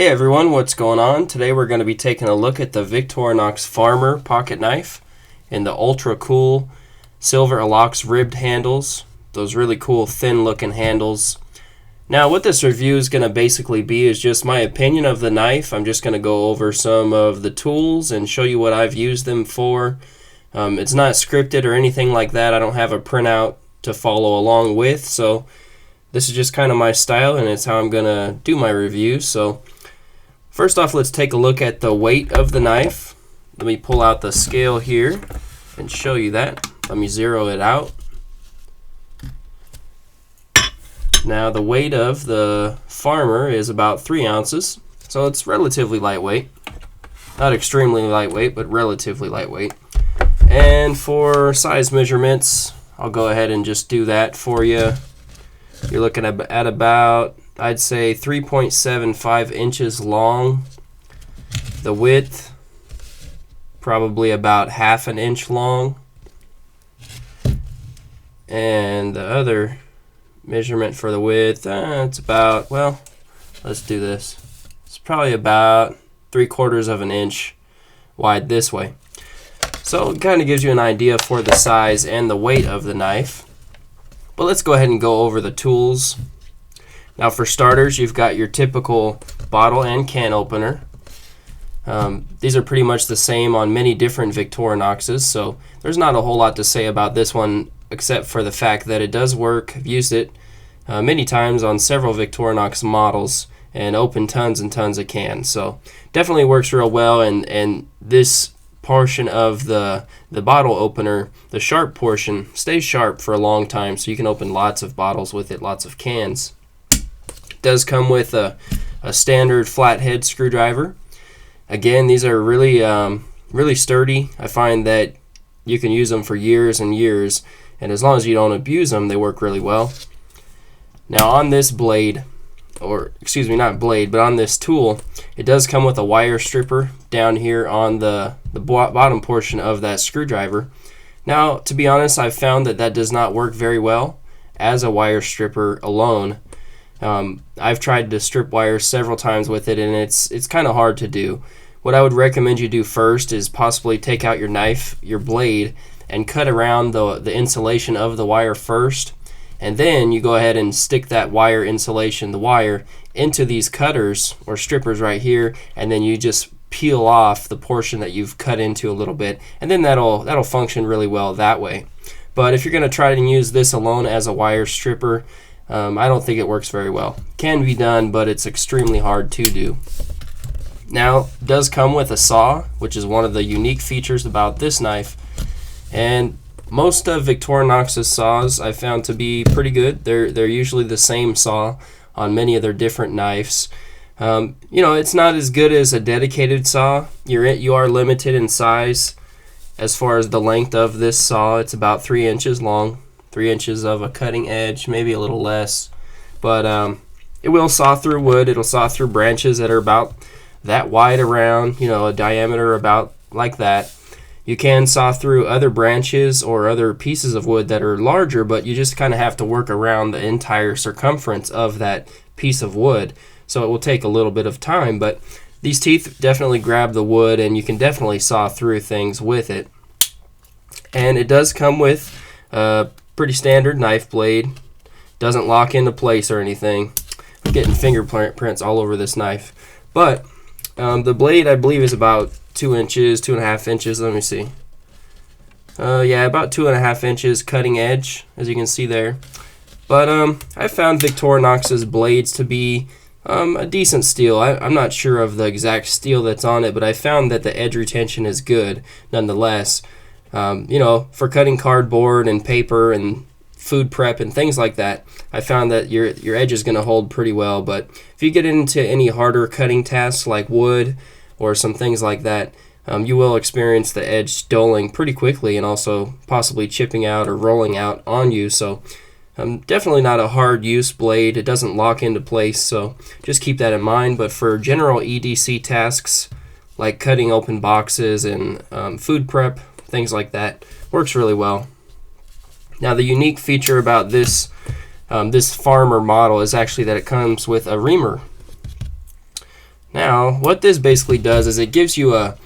Hey everyone, what's going on? Today we're going to be taking a look at the Victorinox Farmer pocket knife in the ultra cool silver Alox ribbed handles. Those really cool thin looking handles. Now what this review is going to basically be is just my opinion of the knife. I'm just going to go over some of the tools and show you what I've used them for. It's not scripted or anything like that. I don't have a printout to follow along with, so this is just kind of my style and it's how I'm going to do my review. So first off, let's take a look at the weight of the knife. Let me pull out the scale here and show you that. Let me zero it out. Now the weight of the Farmer is about 3 ounces, so it's relatively lightweight. Not extremely lightweight, but relatively lightweight. And for size measurements, I'll go ahead and just do that for you. You're looking at about, I'd say, 3.75 inches long. The width, probably about ½ an inch long. And the other measurement for the width, it's about, well, let's do this. It's probably about 3/4 of an inch wide this way. So it kind of gives you an idea for the size and the weight of the knife. But let's go ahead and go over the tools. Now for starters, you've got your typical bottle and can opener. These are pretty much the same on many different Victorinoxes, so there's not a whole lot to say about this one except for the fact that it does work. I've used it many times on several Victorinox models and opened tons and tons of cans, so definitely works real well. And this portion of the bottle opener, the sharp portion, stays sharp for a long time, so you can open lots of bottles with it, lots of cans. It does come with a standard flathead screwdriver. Again, these are really sturdy. I find that you can use them for years and years, and as long as you don't abuse them, they work really well. Now on this blade, or excuse me, not blade, but on this tool, it does come with a wire stripper down here on the bottom portion of that screwdriver. Now, to be honest, I've found that does not work very well as a wire stripper alone. I've tried to strip wires several times with it, and it's kind of hard to do. What I would recommend you do first is possibly take out your knife, your blade, and cut around the insulation of the wire first. And then you go ahead and stick that wire insulation, the wire, into these cutters or strippers right here, and then you just peel off the portion that you've cut into a little bit, and then that'll function really well that way. But if you're going to try to use this alone as a wire stripper, I don't think it works very well. Can be done, but it's extremely hard to do. Now, it does come with a saw, which is one of the unique features about this knife, and most of Victorinox's saws I found to be pretty good. They're usually the same saw on many of their different knives. It's not as good as a dedicated saw. You are limited in size as far as the length of this saw. It's about 3 inches long, 3 inches of a cutting edge, maybe a little less. But it will saw through wood. It'll saw through branches that are about that wide around, a diameter about like that. You can saw through other branches or other pieces of wood that are larger, but you just kind of have to work around the entire circumference of that piece of wood. So it will take a little bit of time, but these teeth definitely grab the wood and you can definitely saw through things with it. And it does come with a pretty standard knife blade. Doesn't lock into place or anything. I'm getting fingerprints all over this knife. But the blade, I believe, is about 2 inches, 2.5 inches. Let me see. Yeah, about 2.5 inches cutting edge, as you can see there. But I found Victorinox's blades to be a decent steel. I'm not sure of the exact steel that's on it, but I found that the edge retention is good nonetheless. For cutting cardboard and paper and food prep and things like that, I found that your edge is going to hold pretty well. But if you get into any harder cutting tasks like wood or some things like that, you will experience the edge dulling pretty quickly and also possibly chipping out or rolling out on you. So definitely not a hard use blade. It doesn't lock into place, so just keep that in mind. But for general EDC tasks like cutting open boxes and food prep, things like that, works really well. Now the unique feature about this Farmer model is actually that it comes with a Reamer. Now, what this basically does is it gives you a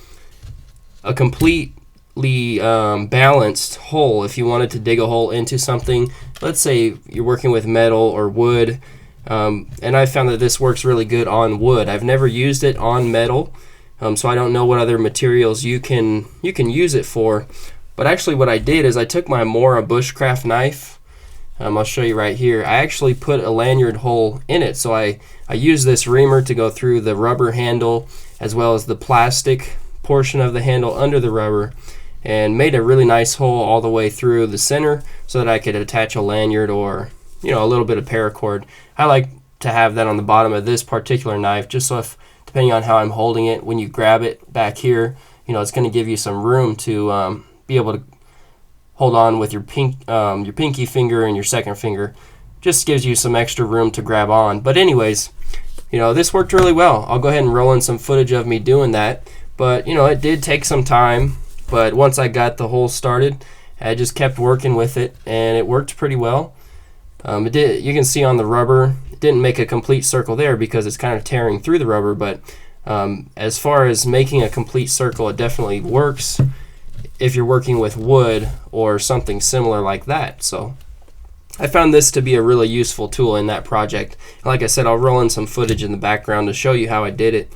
completely balanced hole. If you wanted to dig a hole into something, let's say you're working with metal or wood, and I found that this works really good on wood. I've never used it on metal, so I don't know what other materials you can use it for. But actually what I did is I took my Mora bushcraft knife, I'll show you right here. I actually put a lanyard hole in it, so I used this reamer to go through the rubber handle as well as the plastic portion of the handle under the rubber, and made a really nice hole all the way through the center so that I could attach a lanyard or a little bit of paracord. I like to have that on the bottom of this particular knife, just so if, depending on how I'm holding it, when you grab it back here, it's going to give you some room to be able to hold on with your pinky finger and your second finger. Just gives you some extra room to grab on. But anyways, this worked really well. I'll go ahead and roll in some footage of me doing that. But it did take some time, but once I got the hole started, I just kept working with it, and it worked pretty well. You can see on the rubber, it didn't make a complete circle there because it's kind of tearing through the rubber, but as far as making a complete circle, it definitely works if you're working with wood or something similar like that. So I found this to be a really useful tool in that project. Like I said, I'll roll in some footage in the background to show you how I did it.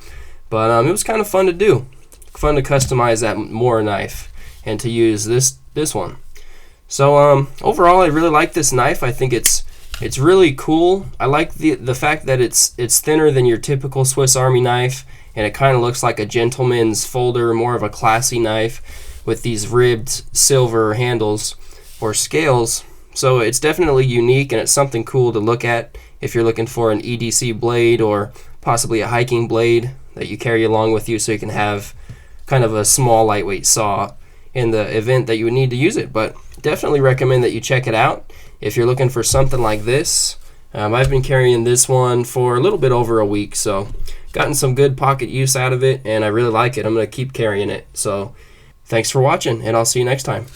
But it was kind of fun to do. Fun to customize that Mora knife and to use this one. So overall, I really like this knife. I think it's really cool. I like the fact that it's thinner than your typical Swiss Army knife, and it kind of looks like a gentleman's folder, more of a classy knife with these ribbed silver handles or scales. So it's definitely unique, and it's something cool to look at if you're looking for an EDC blade or possibly a hiking blade that you carry along with you, so you can have kind of a small lightweight saw in the event that you would need to use it. But definitely recommend that you check it out if you're looking for something like this. I've been carrying this one for a little bit over a week, so gotten some good pocket use out of it, and I really like it. I'm going to keep carrying it. So thanks for watching, and I'll see you next time.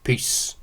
Peace.